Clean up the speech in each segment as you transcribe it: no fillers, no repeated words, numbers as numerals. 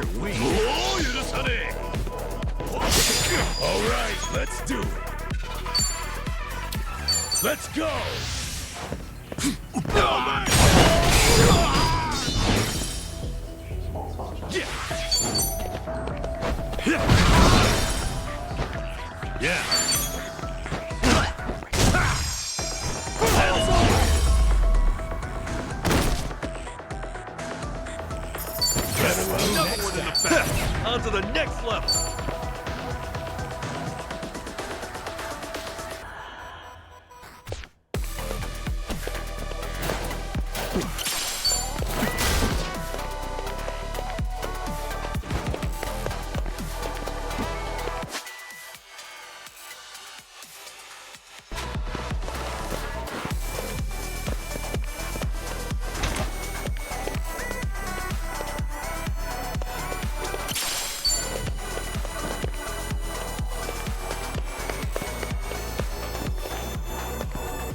you're weak. All right, let's do it. Let's go. Yeah. Another one in the back. On to the next level.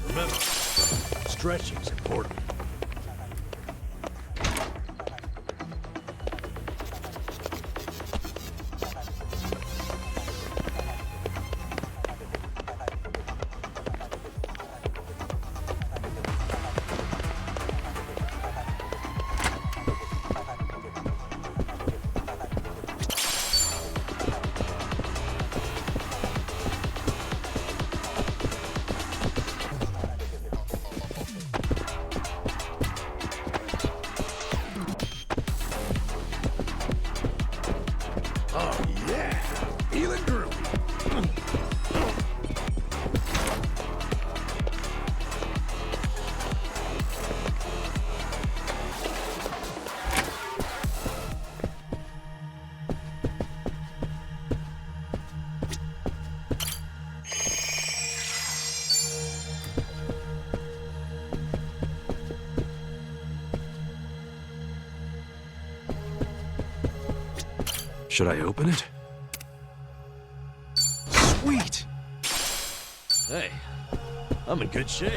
Remember, stretching's important. Oh yeah, feeling groovy. Should I open it? Sweet! Hey, I'm in good shape.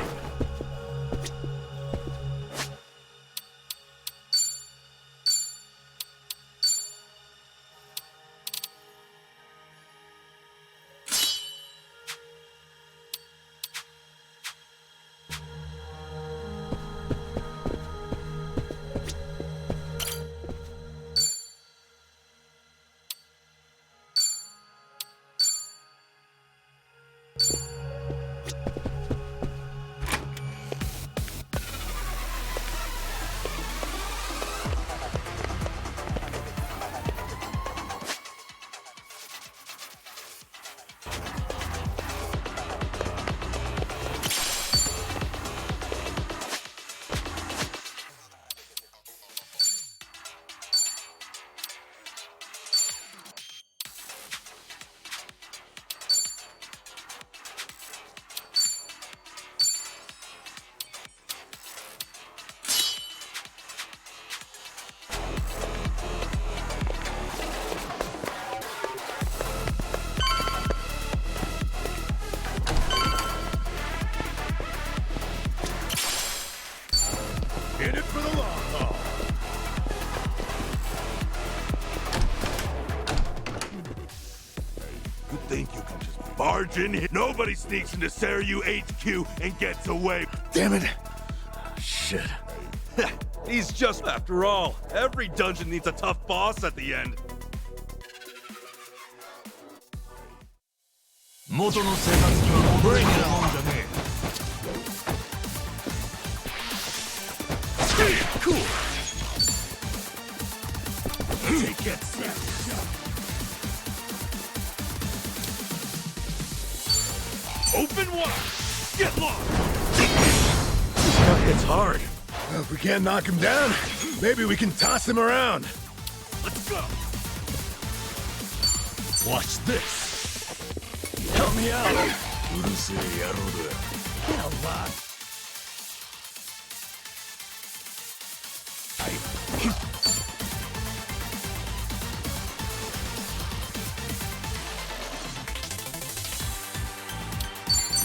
In it for the long haul. You think you can just barge in here? Nobody sneaks into Seiryu HQ and gets away. Damn it! Shit. He's just after all. Every dungeon needs a tough boss at the end. 元の生活には戻れないもんじゃねえ。 Cool. Take it. Open wide. Get lost. This guy hits hard. Well, if we can't knock him down, maybe we can toss him around. Let's go. Watch this. Help me out. Get a lot.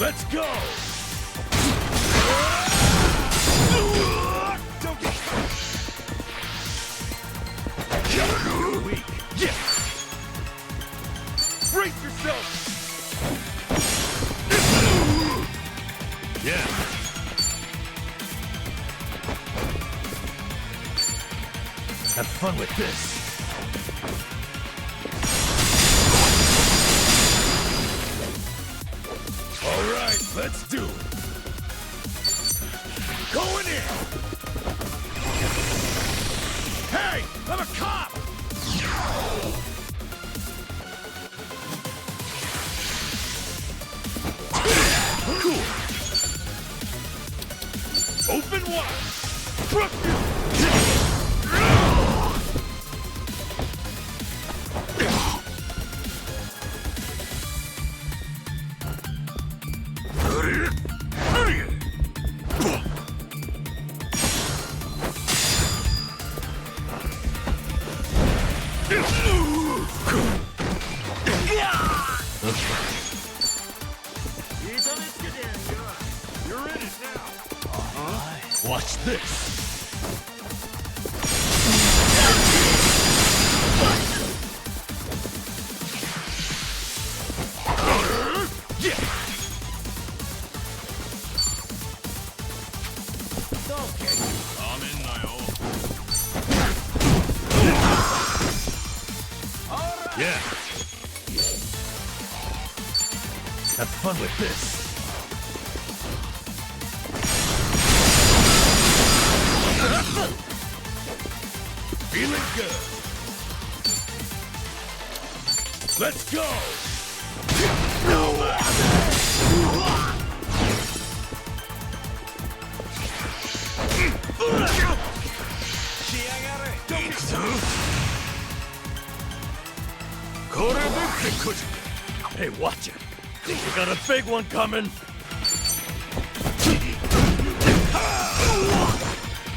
Let's go! Don't get caught! Weak. fun with this. All right, let's do it. Going in. Hey, I'm a cop. Cool. Open wide. You're in it now. Watch this. Yeah. Have fun with this. Feeling good. Let's go. Hey, watch it. We got a big one coming.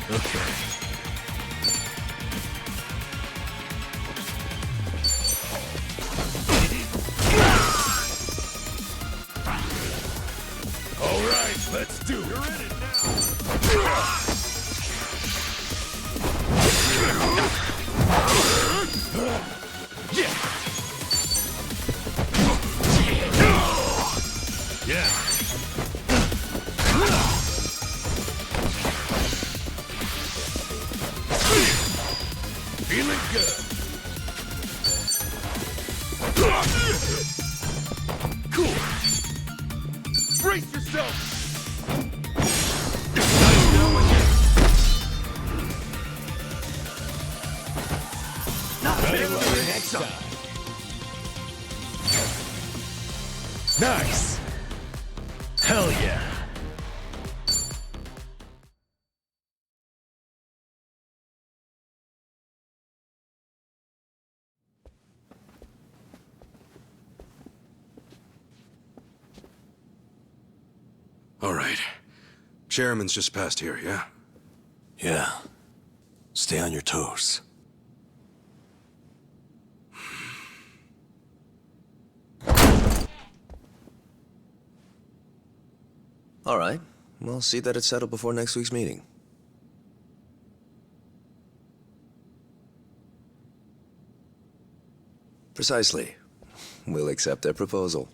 Okay. All right, let's do it. You're in it now. Yeah. Feeling good. Cool. Brace yourself. Nice. Hell yeah. All right. Chairman's just passed here, yeah? Yeah. Stay on your toes. All right. We'll see that it's settled before next week's meeting. Precisely. We'll accept their proposal.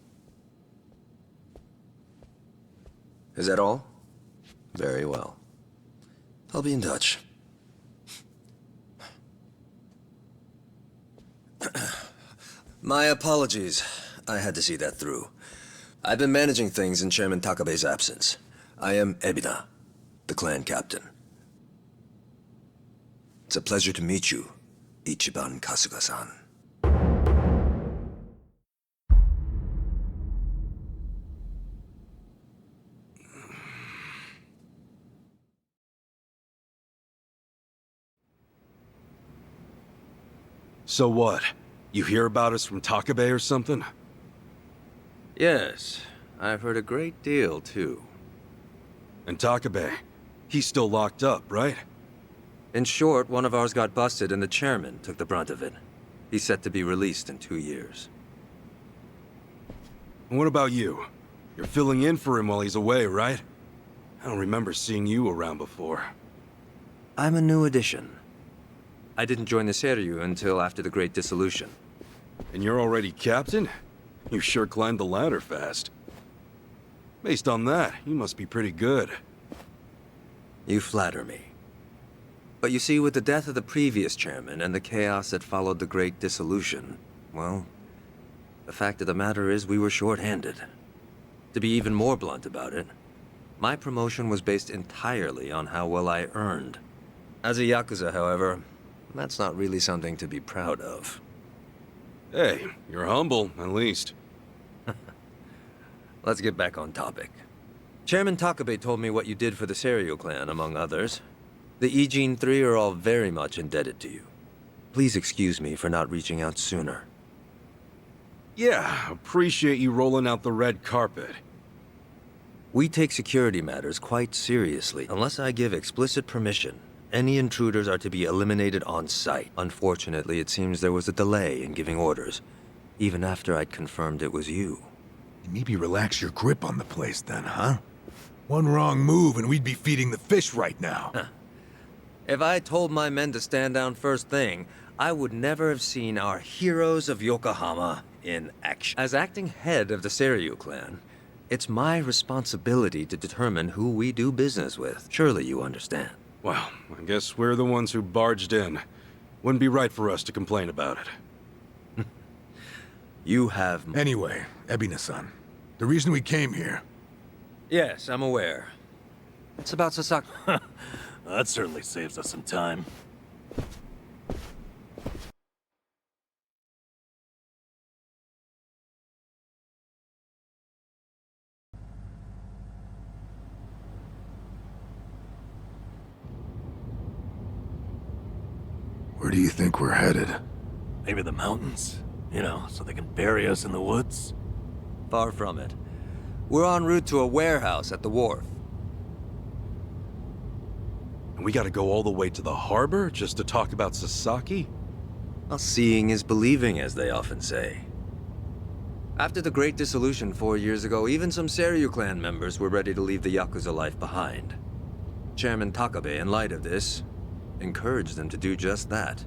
Is that all? Very well. I'll be in touch. My apologies. I had to see that through. I've been managing things in Chairman Takabe's absence. I am Ebina, the clan captain. It's a pleasure to meet you, Ichiban Kasuga-san. So what? You hear about us from Takabe or something? Yes, I've heard a great deal, too. And Takabe, he's still locked up, right? In short, one of ours got busted and the chairman took the brunt of it. He's set to be released in 2 years. And what about you? You're filling in for him while he's away, right? I don't remember seeing you around before. I'm a new addition. I didn't join the Seiryu until after the Great Dissolution. And you're already captain? You sure climbed the ladder fast. Based on that, you must be pretty good. You flatter me. But you see, with the death of the previous chairman and the chaos that followed the Great Dissolution, well, the fact of the matter is we were short-handed. To be even more blunt about it, my promotion was based entirely on how well I earned. As a Yakuza, however, that's not really something to be proud of. Hey, you're humble, at least. Let's get back on topic. Chairman Takabe told me what you did for the Seiryu clan, among others. The Ijin 3 are all very much indebted to you. Please excuse me for not reaching out sooner. Yeah, appreciate you rolling out the red carpet. We take security matters quite seriously. Unless I give explicit permission, any intruders are to be eliminated on sight. Unfortunately, it seems there was a delay in giving orders, even after I'd confirmed it was you. Maybe relax your grip on the place then, huh? One wrong move and we'd be feeding the fish right now. If I told my men to stand down first thing, I would never have seen our heroes of Yokohama in action. As acting head of the Seiryu clan, it's my responsibility to determine who we do business with. Surely you understand. Well, I guess we're the ones who barged in. Wouldn't be right for us to complain about it. You have... Anyway, Ebina-san, the reason we came here... Yes, I'm aware. It's about Sasaki. That certainly saves us some time. Where do you think we're headed? Maybe the mountains? You know, so they can bury us in the woods? Far from it. We're en route to a warehouse at the wharf. And we gotta go all the way to the harbor just to talk about Sasaki? Well, seeing is believing, as they often say. After the Great Dissolution 4 years ago, even some Seiryu clan members were ready to leave the Yakuza life behind. Chairman Takabe, in light of this, encouraged them to do just that.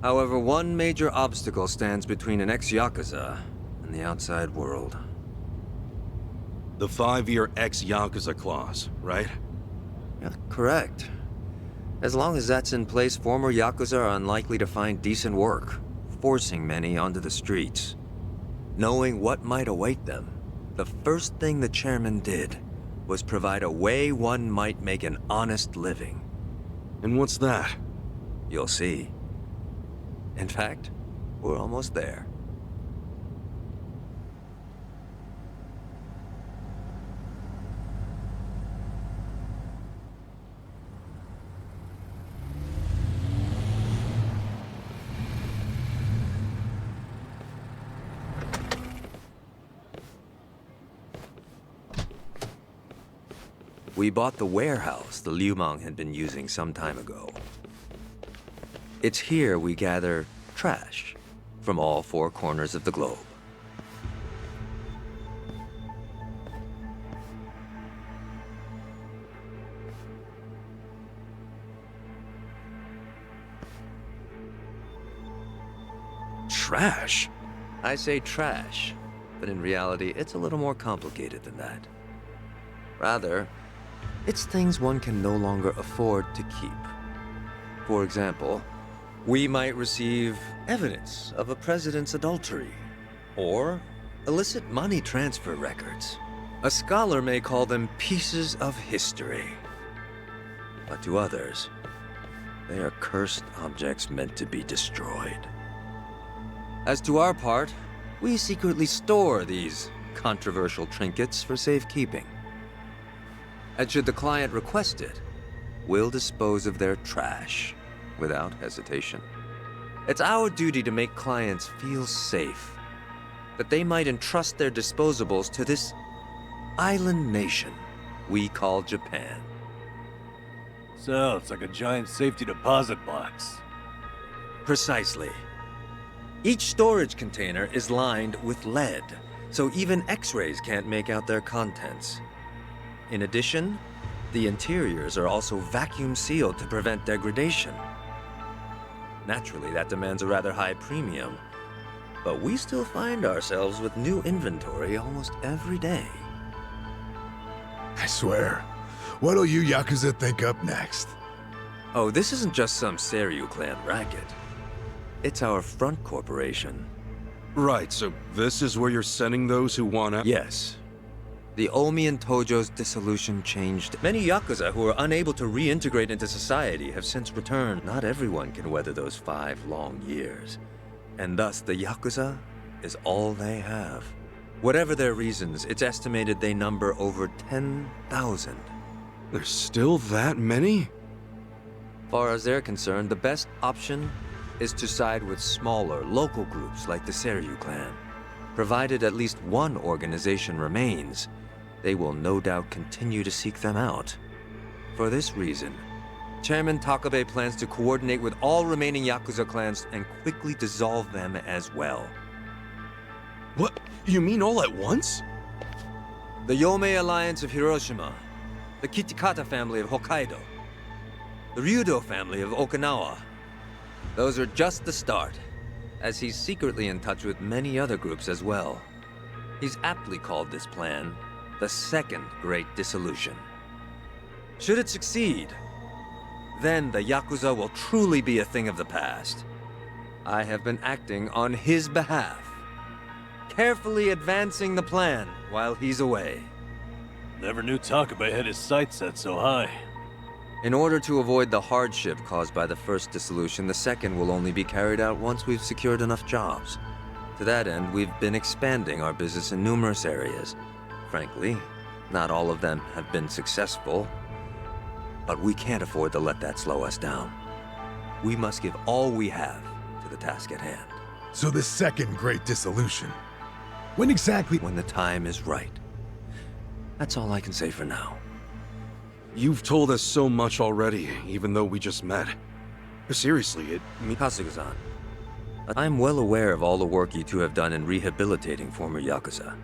However, one major obstacle stands between an ex-Yakuza and the outside world. The 5-year ex-Yakuza clause, right? Yeah, correct. As long as that's in place, former Yakuza are unlikely to find decent work, forcing many onto the streets. Knowing what might await them, the first thing the chairman did was provide a way one might make an honest living. And what's that? You'll see. In fact, we're almost there. We bought the warehouse the Liumang had been using some time ago. It's here we gather trash from all 4 corners of the globe. Trash? I say trash, but in reality, it's a little more complicated than that. Rather, it's things one can no longer afford to keep. For example, we might receive evidence of a president's adultery, or illicit money transfer records. A scholar may call them pieces of history. But to others, they are cursed objects meant to be destroyed. As to our part, we secretly store these controversial trinkets for safekeeping. And should the client request it, we'll dispose of their trash without hesitation. It's our duty to make clients feel safe, that they might entrust their disposables to this island nation we call Japan. So, it's like a giant safety deposit box. Precisely. Each storage container is lined with lead, so even X-rays can't make out their contents. In addition, the interiors are also vacuum sealed to prevent degradation. Naturally, that demands a rather high premium, but we still find ourselves with new inventory almost every day. I swear, what'll you Yakuza think up next? Oh, this isn't just some Seiryu clan racket. It's our front corporation. Right, so this is where you're sending those who want out? Yes. The Omi and Tojo's dissolution changed. Many Yakuza who are unable to reintegrate into society have since returned. Not everyone can weather those 5 long years. And thus, the Yakuza is all they have. Whatever their reasons, it's estimated they number over 10,000. There's still that many? Far as they're concerned, the best option is to side with smaller, local groups like the Seiryu clan. Provided at least one organization remains, they will no doubt continue to seek them out. For this reason, Chairman Takabe plans to coordinate with all remaining Yakuza clans and quickly dissolve them as well. What? You mean all at once? The Yomei Alliance of Hiroshima, the Kitakata family of Hokkaido, the Ryudo family of Okinawa. Those are just the start, as he's secretly in touch with many other groups as well. He's aptly called this plan the Second Great Dissolution. Should it succeed, then the Yakuza will truly be a thing of the past. I have been acting on his behalf, carefully advancing the plan while he's away. Never knew Takabe had his sights set so high. In order to avoid the hardship caused by the first dissolution, the second will only be carried out once we've secured enough jobs. To that end, we've been expanding our business in numerous areas. Frankly, not all of them have been successful, but we can't afford to let that slow us down. We must give all we have to the task at hand. So the second great dissolution. When exactly? When the time is right. That's all I can say for now. You've told us so much already, even though we just met. Seriously, Kasuga-san, I'm well aware of all the work you two have done in rehabilitating former Yakuza.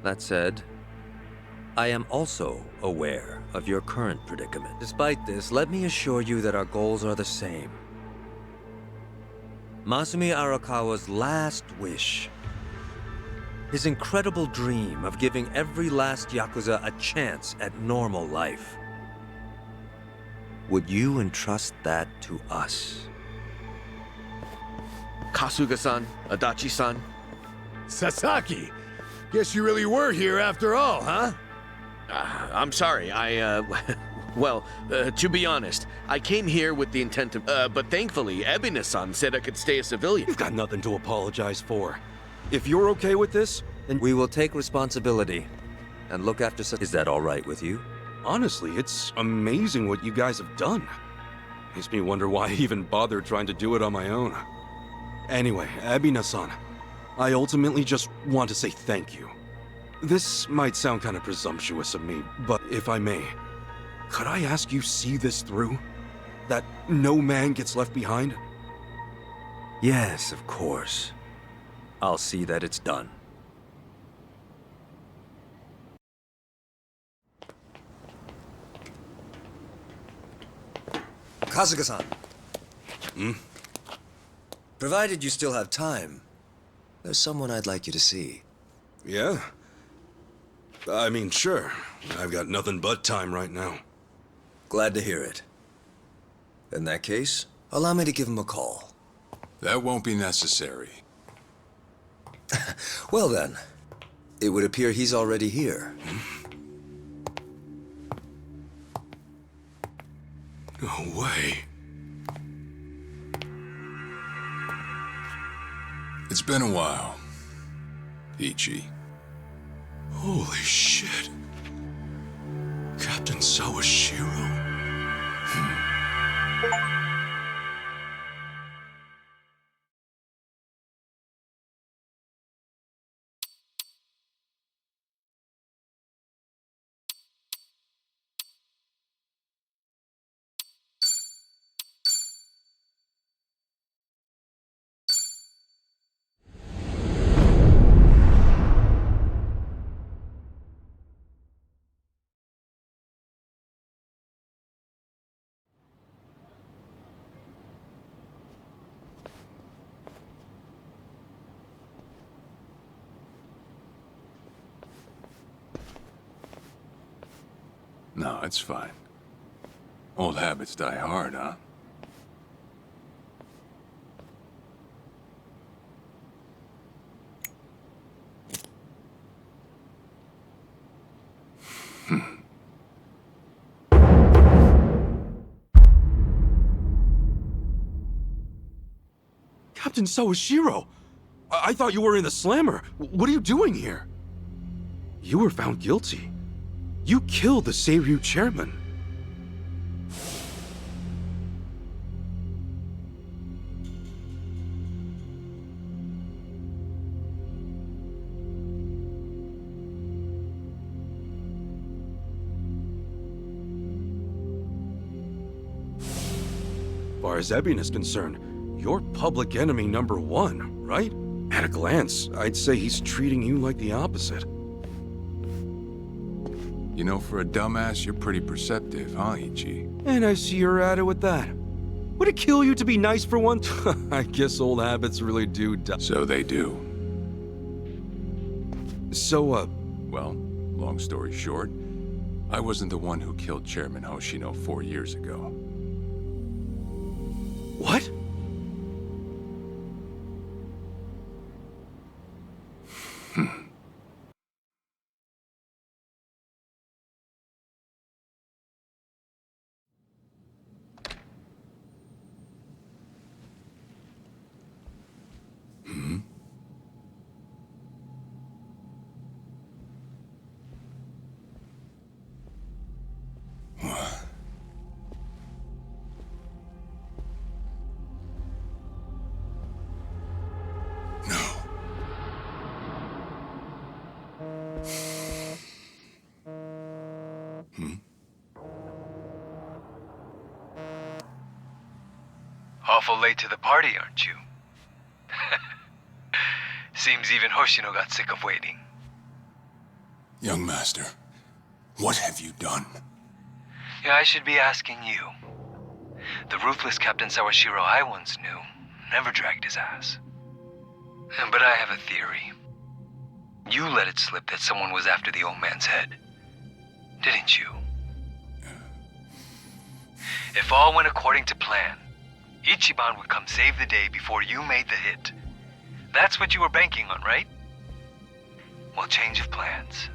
That said, I am also aware of your current predicament. Despite this, let me assure you that our goals are the same. Masumi Arakawa's last wish, his incredible dream of giving every last Yakuza a chance at normal life. Would you entrust that to us? Kasuga-san, Adachi-san. Sasaki! Guess you really were here after all, huh? I'm sorry, well, to be honest, I came here with the intent of, but thankfully, Ebina-san said I could stay a civilian. you've got nothing to apologize for. If you're okay with this, then We will take responsibility and look after Is that all right with you? honestly, it's amazing what you guys have done. Makes me wonder why I even bothered trying to do it on my own. Anyway, Ebina-san, I ultimately just want to say thank you. This might sound kind of presumptuous of me, but if I may, could I ask you see this through? That no man gets left behind? Yes, of course. I'll see that it's done. Kasuga-san. Provided you still have time, there's someone I'd like you to see. Yeah. I mean, sure. I've got nothing but time right now. Glad to hear it. In that case, allow me to give him a call. That won't be necessary. Well then, it would appear he's already here. No way. It's been a while, Ichi. Holy shit. Captain Sawashiro? No, it's fine. Old habits die hard, huh? Captain Sawashiro! I thought you were in the slammer. What are you doing here? You were found guilty. You killed the Seiryu chairman. As far as Ebina's concerned, you're public enemy number one, right? At a glance, I'd say he's treating you like the opposite. You know, for a dumbass, you're pretty perceptive, huh, Ichi? And I see you're at it with that. Would it kill you to be nice for once? I guess old habits really do die. So they do. So, Well, long story short, I wasn't the one who killed Chairman Hoshino 4 years ago. what? Awful late to the party, aren't you? Seems even Hoshino got sick of waiting. Young master, what have you done? Yeah, I should be asking you. The ruthless Captain Sawashiro I once knew never dragged his ass. But I have a theory. You let it slip that someone was after the old man's head, didn't you? If all went according to plan, Ichiban would come save the day before you made the hit. That's what you were banking on, right? Well, change of plans.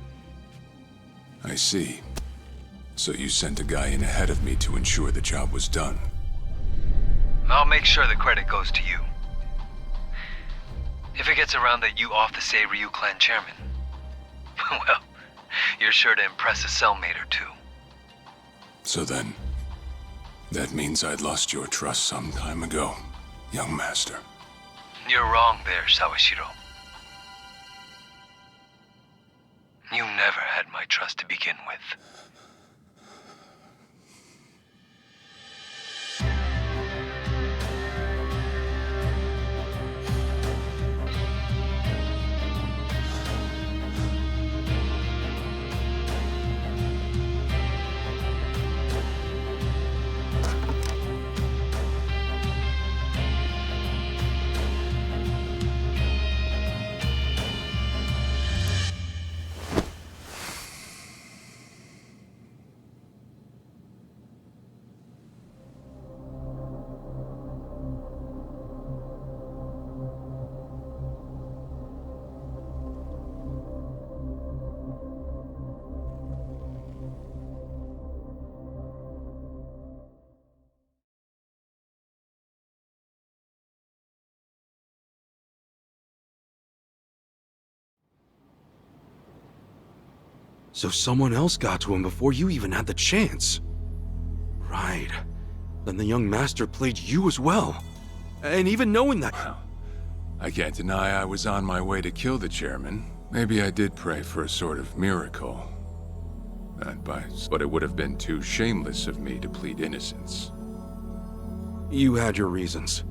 I see. So you sent a guy in ahead of me to ensure the job was done. I'll make sure the credit goes to you. If it gets around that you off the Seiryu clan chairman, well, you're sure to impress a cellmate or two. So then, that means I'd lost your trust some time ago, young master. You're wrong there, Sawashiro. You never had my trust to begin with. So someone else got to him before you even had the chance. Right. Then the young master played you as well. And even knowing that... Well, I can't deny I was on my way to kill the chairman. Maybe I did pray for a sort of miracle. But it would have been too shameless of me to plead innocence. You had your reasons.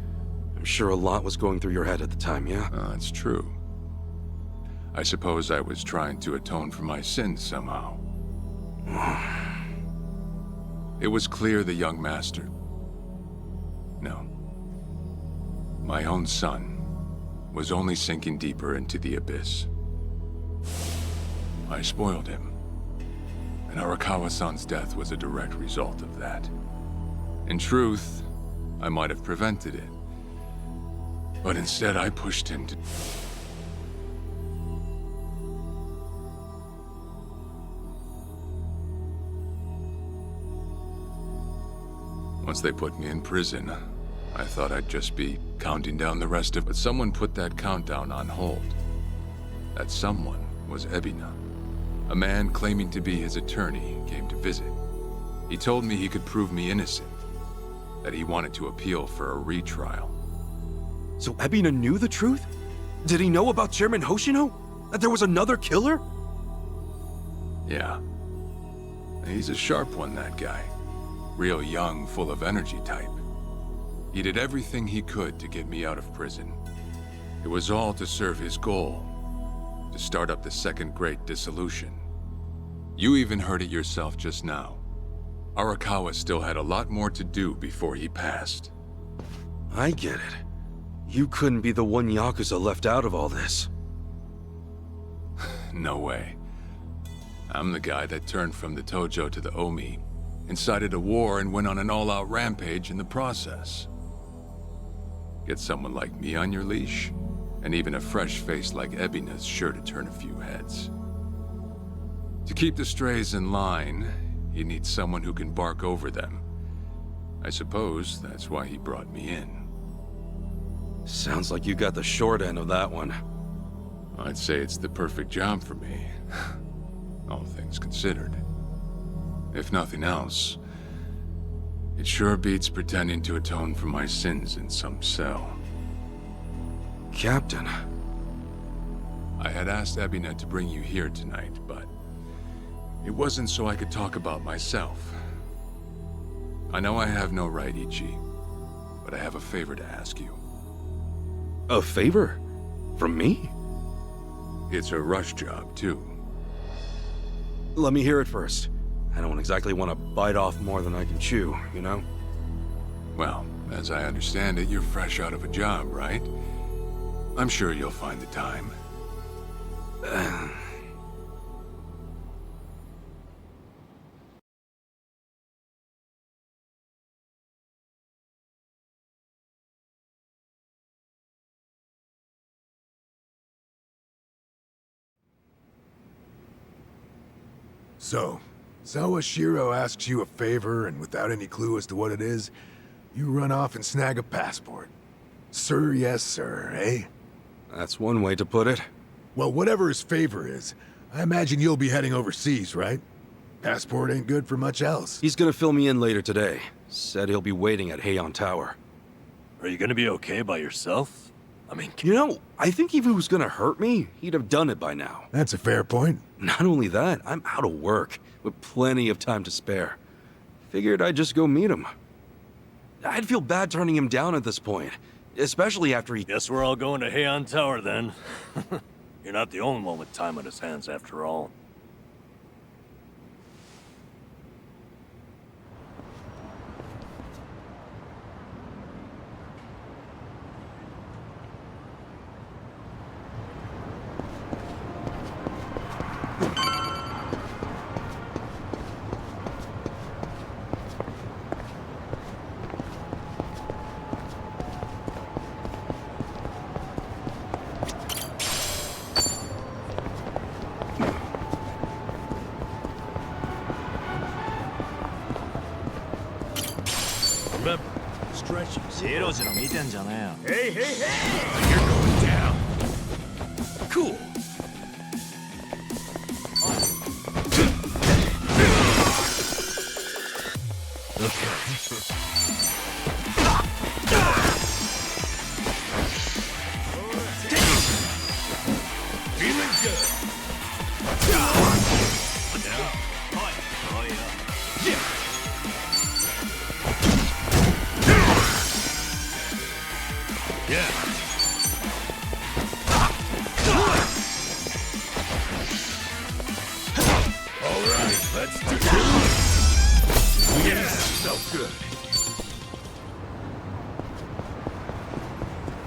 I'm sure a lot was going through your head at the time, yeah? That's true. I suppose I was trying to atone for my sins somehow. It was clear the young master... No. My own son was only sinking deeper into the abyss. I spoiled him. And Arakawa-san's death was a direct result of that. In truth, I might have prevented it. But instead, I pushed him to... Once they put me in prison, I thought I'd just be counting down the rest of it. But someone put that countdown on hold. That someone was Ebina. A man claiming to be his attorney came to visit. He told me he could prove me innocent, that he wanted to appeal for a retrial. So Ebina knew the truth? Did he know about Chairman Hoshino? That there was another killer? Yeah. He's a sharp one, that guy. Real young, full of energy type. He did everything he could to get me out of prison. It was all to serve his goal, to start up the Second Great Dissolution. You even heard it yourself just now. Arakawa still had a lot more to do before he passed. I get it. You couldn't be the one Yakuza left out of all this. No way. I'm the guy that turned from the Tojo to the Omi, incited a war and went on an all-out rampage in the process. Get someone like me on your leash, and even a fresh face like Ebina's sure to turn a few heads. To keep the strays in line, you need someone who can bark over them. I suppose that's why he brought me in. Sounds like you got the short end of that one. I'd say it's the perfect job for me, all things considered. If nothing else, it sure beats pretending to atone for my sins in some cell. Captain. I had asked Ebina to bring you here tonight, but it wasn't so I could talk about myself. I know I have no right, Ichi, but I have a favor to ask you. A favor? From me? It's a rush job, too. Let me hear it first. I don't exactly want to bite off more than I can chew, you know? Well, as I understand it, you're fresh out of a job, right? I'm sure you'll find the time. So, Sawashiro asks you a favor, and without any clue as to what it is, you run off and snag a passport. Sir, yes, sir, eh? That's one way to put it. Well, whatever his favor is, I imagine you'll be heading overseas, right? Passport ain't good for much else. He's gonna fill me in later today. Said he'll be waiting at Heian Tower. Are you gonna be okay by yourself? I mean, You know, I think if he was gonna hurt me, he'd have done it by now. That's a fair point. Not only that, I'm out of work, with plenty of time to spare. Figured I'd just go meet him. I'd feel bad turning him down at this point, especially after he... guess we're all going to Heian Tower then. You're not the only one with time on his hands after all. Remember, stretching. ジロジロ見てんじゃねえよ。 Hey, hey, hey! You're going down. Cool. Feeling good. All right, let's do it. Yeah, so good.